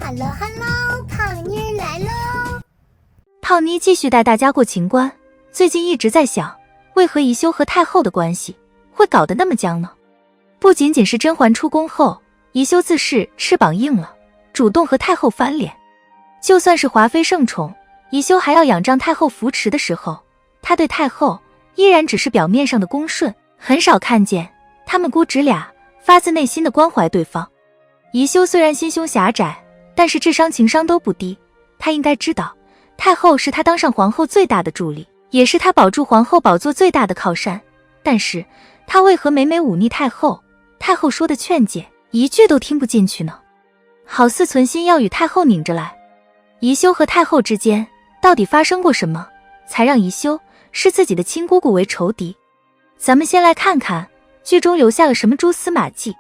Hello Hello， 胖妮儿来喽！胖妮继续带大家过情关，最近一直在想，为何宜修和太后的关系会搞得那么僵呢？不仅仅是甄嬛出宫后，宜修自是翅膀硬了，主动和太后翻脸。就算是华妃圣宠，宜修还要仰仗太后扶持的时候，他对太后依然只是表面上的恭顺，很少看见他们姑侄俩发自内心的关怀对方。宜修虽然心胸狭窄，但是智商情商都不低，他应该知道太后是他当上皇后最大的助力，也是他保住皇后宝座最大的靠山。但是他为何每每忤逆太后，太后说的劝解一句都听不进去呢？好似存心要与太后拧着来。宜修和太后之间到底发生过什么，才让宜修视自己的亲姑姑为仇敌？咱们先来看看剧中留下了什么蛛丝马迹。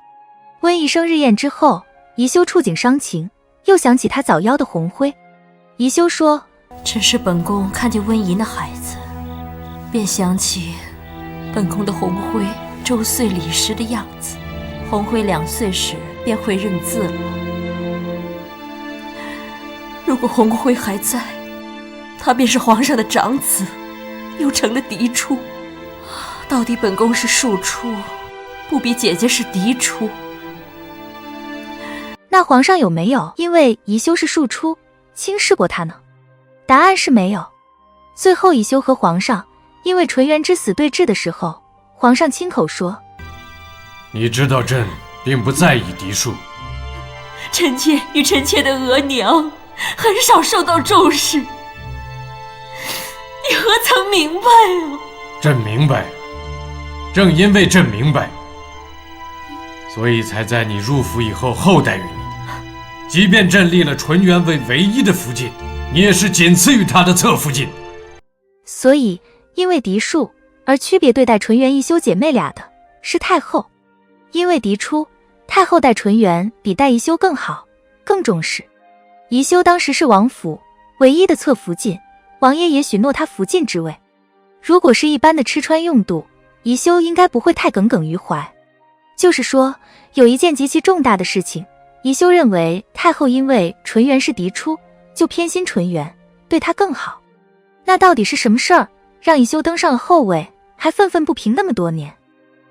温宜生日宴之后，宜修触景伤情，又想起他早夭的红辉。宜修说，只是本宫看见温宜那孩子，便想起本宫的红辉周岁礼时的样子。红辉2岁时便会认字了。如果红辉还在，他便是皇上的长子，又成了嫡出。到底本宫是庶出，不比姐姐是嫡出。那皇上有没有因为宜修是庶出轻视过他呢？答案是没有。最后宜修和皇上因为纯元之死对峙的时候，皇上亲口说，你知道朕并不在意嫡庶，臣妾与臣妾的额娘很少受到重视，你何曾明白啊？朕明白，正因为朕明白，所以才在你入府以后厚待于你。即便朕立了纯元为唯一的福晋，你也是仅次于他的侧福晋。所以因为嫡庶而区别对待纯元宜修姐妹俩的是太后。因为嫡出，太后待纯元比待宜修更好，更重视。宜修当时是王府唯一的侧福晋，王爷也许诺他福晋之位。如果是一般的吃穿用度，宜修应该不会太耿耿于怀。就是说，有一件极其重大的事情，宜修认为太后因为纯元是嫡出，就偏心纯元，对他更好。那到底是什么事儿，让宜修登上了后位，还愤愤不平那么多年？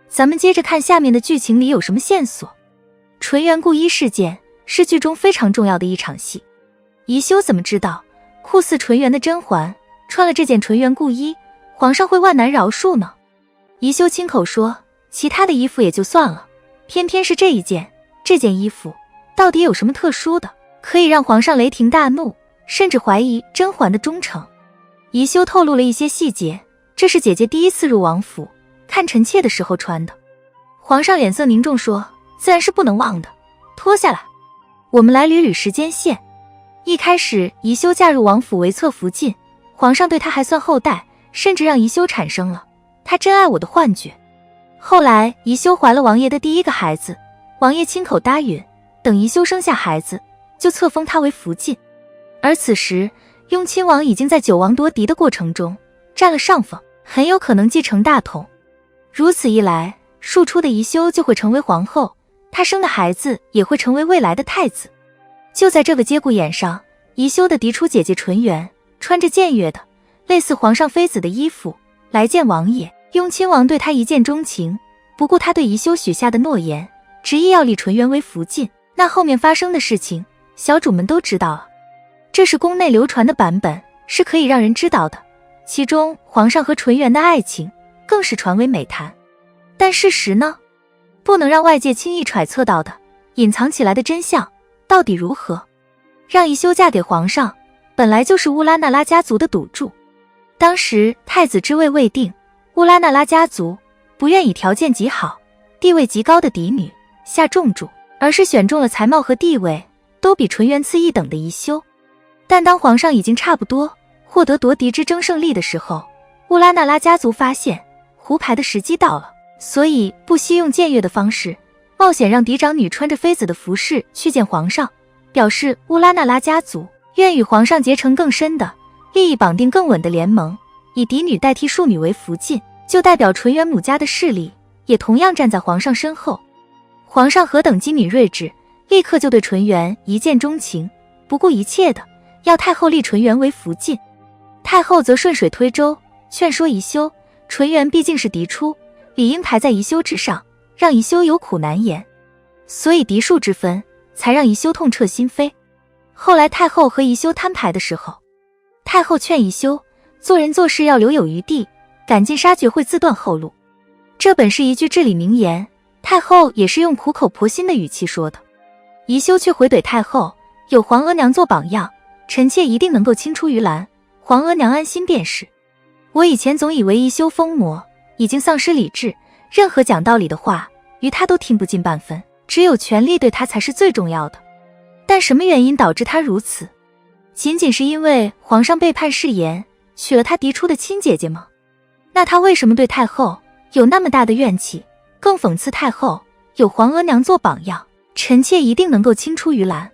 咱们接着看下面的剧情里有什么线索。纯元故衣事件是剧中非常重要的一场戏。宜修怎么知道酷似纯元的甄嬛穿了这件纯元故衣，皇上会万难饶恕呢？宜修亲口说，其他的衣服也就算了，偏偏是这件衣服到底有什么特殊的，可以让皇上雷霆大怒，甚至怀疑甄嬛的忠诚。宜修透露了一些细节，这是姐姐第一次入王府看臣妾的时候穿的。皇上脸色凝重说，自然是不能忘的，脱下来。我们来捋捋时间线。一开始宜修嫁入王府为侧福晋，皇上对她还算厚待，甚至让宜修产生了她真爱我的幻觉。后来宜修怀了王爷的第一个孩子，王爷亲口答允，等宜修生下孩子就册封她为福晋。而此时雍亲王已经在九王夺嫡的过程中占了上风，很有可能继承大统。如此一来，庶出的宜修就会成为皇后，她生的孩子也会成为未来的太子。就在这个节骨眼上，宜修的嫡出姐姐纯元穿着僭越的类似皇上妃子的衣服来见王爷。雍亲王对她一见钟情，不顾他对宜修许下的诺言，执意要立纯元为福晋。那后面发生的事情小主们都知道了，这是宫内流传的版本，是可以让人知道的。其中皇上和纯元的爱情更是传为美谈。但事实呢？不能让外界轻易揣测到的隐藏起来的真相到底如何？让宜修嫁给皇上本来就是乌拉那拉家族的赌注。当时太子之位未定，乌拉那拉家族不愿以条件极好、地位极高的嫡女下重注，而是选中了才貌和地位都比纯元次一等的宜修。但当皇上已经差不多获得夺嫡之争胜利的时候，乌拉那拉家族发现胡牌的时机到了，所以不惜用僭越的方式冒险让嫡长女穿着妃子的服饰去见皇上，表示乌拉那拉家族愿与皇上结成更深的利益绑定更稳的联盟，以嫡女代替庶女为福晋，就代表纯元母家的势力也同样站在皇上身后。皇上何等机敏睿智，立刻就对纯元一见钟情，不顾一切的要太后立纯元为福晋。太后则顺水推舟，劝说宜修，纯元毕竟是嫡出，理应排在宜修之上，让宜修有苦难言。所以嫡庶之分，才让宜修痛彻心扉。后来太后和宜修摊牌的时候，太后劝宜修做人做事要留有余地，赶尽杀绝会自断后路。这本是一句至理名言，太后也是用苦口婆心的语气说的。宜修却回怼太后，有皇额娘做榜样，臣妾一定能够青出于蓝，皇额娘安心便是。我以前总以为宜修疯魔，已经丧失理智，任何讲道理的话于他都听不进半分，只有权力对他才是最重要的。但什么原因导致他如此？仅仅是因为皇上背叛誓言，娶了他嫡出的亲姐姐吗？那他为什么对太后有那么大的怨气？更讽刺太后有皇额娘做榜样，臣妾一定能够青出于蓝。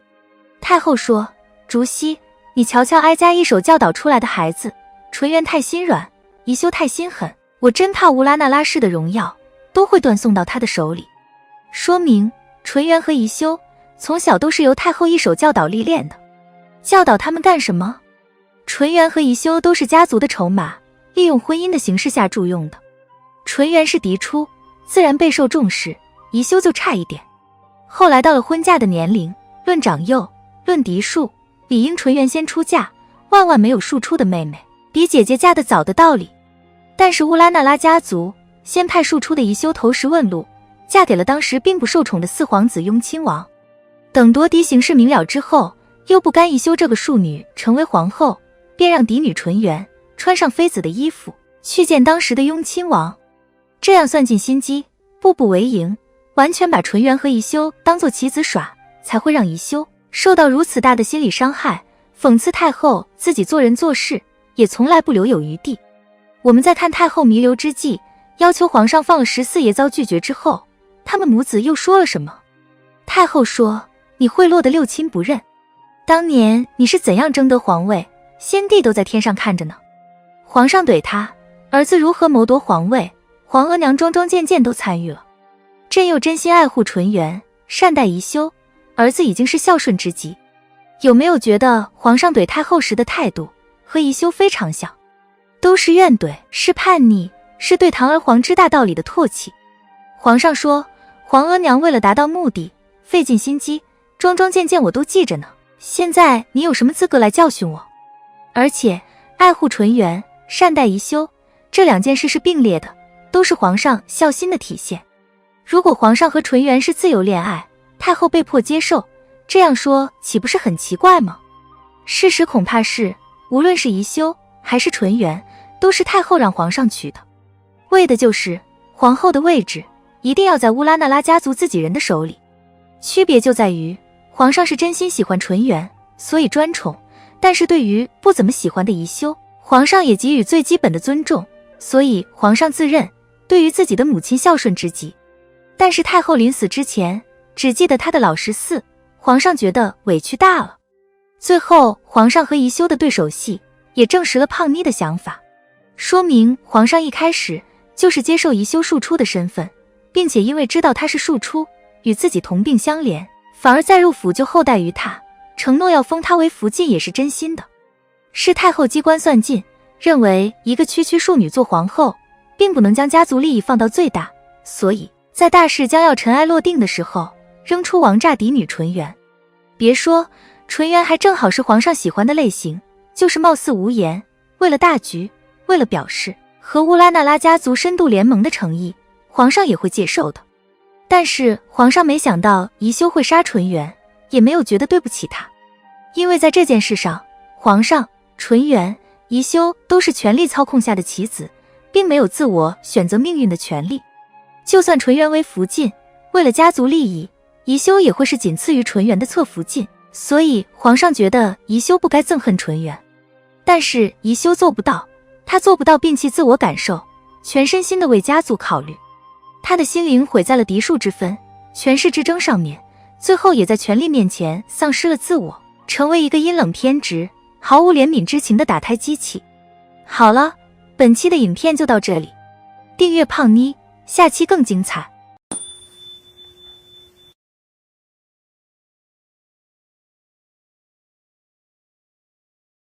太后说，竹溪，你瞧瞧哀家一手教导出来的孩子，纯元太心软，宜修太心狠，我真怕乌拉那拉氏的荣耀都会断送到他的手里。说明纯元和宜修从小都是由太后一手教导历练的。教导他们干什么？纯元和宜修都是家族的筹码，利用婚姻的形式下助用的。纯元是嫡出，自然备受重视，宜修就差一点。后来到了婚嫁的年龄，论长幼，论嫡庶，理应纯元先出嫁，万万没有庶出的妹妹比姐姐嫁得早的道理。但是乌拉那拉家族先派庶出的宜修投石问路，嫁给了当时并不受宠的四皇子雍亲王。等夺嫡形势明了之后，又不甘宜修这个庶女成为皇后，便让嫡女纯元穿上妃子的衣服去见当时的雍亲王。这样算尽心机，步步为营，完全把纯元和宜修当作棋子耍，才会让宜修受到如此大的心理伤害。讽刺太后自己做人做事也从来不留有余地。我们再看太后弥留之际，要求皇上放了14爷遭拒绝之后，他们母子又说了什么？太后说，你贿赂的六亲不认，当年你是怎样争得皇位，先帝都在天上看着呢。皇上怼他，儿子如何谋夺皇位，皇额娘桩桩件件都参与了。朕又真心爱护纯元，善待宜修，儿子已经是孝顺之极。有没有觉得皇上怼太后时的态度和宜修非常像？都是怨怼，是叛逆，是对堂而皇之大道理的唾弃。皇上说，皇额娘为了达到目的费尽心机，桩桩件件我都记着呢，现在你有什么资格来教训我？而且爱护纯元，善待宜修，这两件事是并列的，都是皇上孝心的体现。如果皇上和纯元是自由恋爱，太后被迫接受，这样说岂不是很奇怪吗？事实恐怕是，无论是宜修还是纯元，都是太后让皇上娶的，为的就是皇后的位置一定要在乌拉那拉家族自己人的手里。区别就在于，皇上是真心喜欢纯元，所以专宠，但是对于不怎么喜欢的宜修，皇上也给予最基本的尊重，所以皇上自认对于自己的母亲孝顺之极。但是太后临死之前只记得她的老14，皇上觉得委屈大了。最后皇上和宜修的对手戏也证实了胖妮的想法，说明皇上一开始就是接受宜修庶出的身份，并且因为知道他是庶出，与自己同病相怜，反而再入府就厚待于他，承诺要封他为福晋也是真心的。是太后机关算尽，认为一个区区庶女做皇后并不能将家族利益放到最大，所以在大事将要尘埃落定的时候，扔出王炸嫡女纯元。别说纯元还正好是皇上喜欢的类型，就是貌似无言，为了大局，为了表示和乌拉那拉家族深度联盟的诚意，皇上也会接受的。但是皇上没想到宜修会杀纯元，也没有觉得对不起他，因为在这件事上，皇上、纯元、宜修都是权力操控下的棋子，并没有自我选择命运的权利。就算纯元为福晋，为了家族利益，宜修也会是仅次于纯元的侧福晋，所以皇上觉得宜修不该憎恨纯元。但是宜修做不到，他做不到摒弃自我感受，全身心的为家族考虑。他的心灵毁在了嫡庶之分、权势之争上面，最后也在权力面前丧失了自我，成为一个阴冷偏执、毫无怜悯之情的打胎机器。好了，本期的影片就到这里，订阅胖妮，下期更精彩。